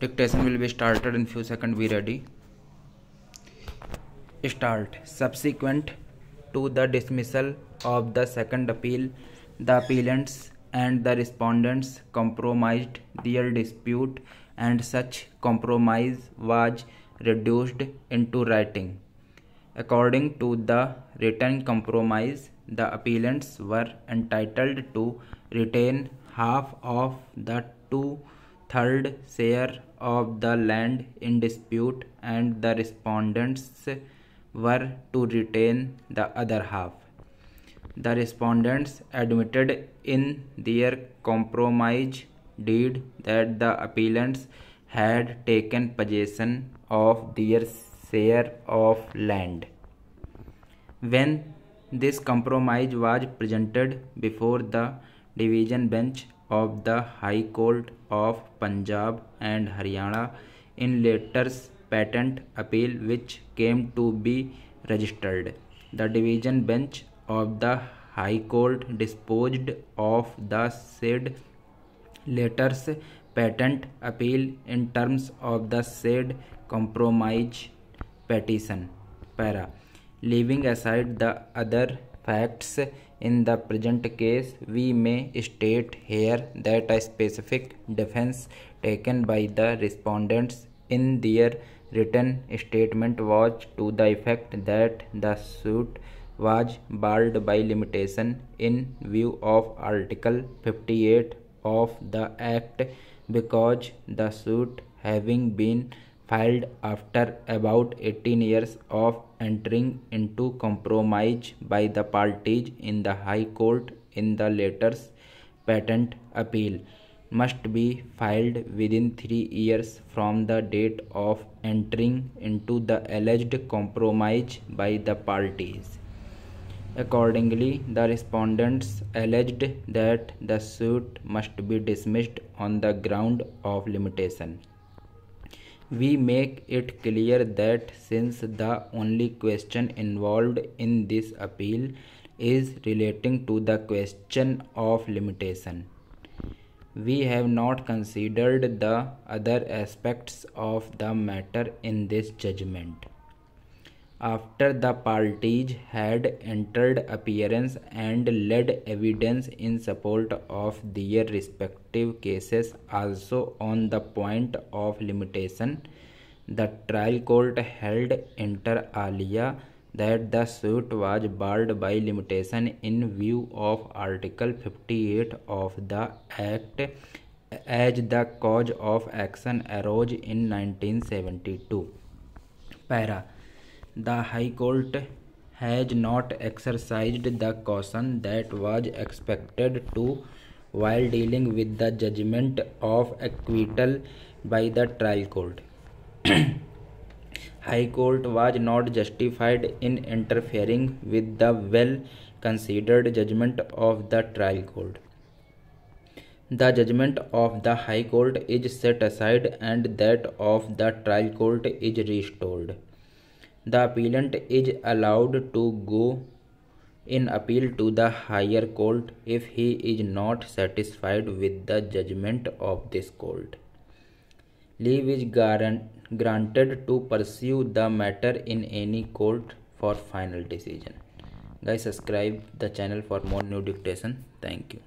Dictation will be started in few seconds. Be ready. Start. Subsequent to the dismissal of the second appeal, the appellants and the respondents compromised their dispute, and such compromise was reduced into writing. According to the written compromise, the appellants were entitled to retain half of the two-third share of the land in dispute, and the respondents were to retain the other half. The respondents admitted in their compromise deed that the appellants had taken possession of their share of land. When this compromise was presented before the division bench of the High Court of Punjab and Haryana in letters patent appeal which came to be registered, the division bench of the High Court disposed of the said letters patent appeal in terms of the said compromise petition. Para. Leaving aside the other facts in the present case, we may state here that a specific defense taken by the respondents in their written statement was to the effect that the suit was barred by limitation in view of Article 58 of the Act, because the suit having been filed after about 18 years of entering into compromise by the parties in the High Court in the letters patent appeal must be filed within 3 years from the date of entering into the alleged compromise by the parties. Accordingly, the respondents alleged that the suit must be dismissed on the ground of limitation. We make it clear that since the only question involved in this appeal is relating to the question of limitation, we have not considered the other aspects of the matter in this judgment. After the parties had entered appearance and led evidence in support of their respective cases also on the point of limitation, the trial court held inter alia that the suit was barred by limitation in view of Article 58 of the Act, as the cause of action arose in 1972. Para. The High Court has not exercised the caution that was expected to while dealing with the judgment of acquittal by the trial court. High Court was not justified in interfering with the well-considered judgment of the trial court. The judgment of the High Court is set aside and that of the trial court is restored. The appellant is allowed to go in appeal to the higher court if he is not satisfied with the judgment of this court. Leave is granted to pursue the matter in any court for final decision. Guys, subscribe the channel for more new dictation. Thank you.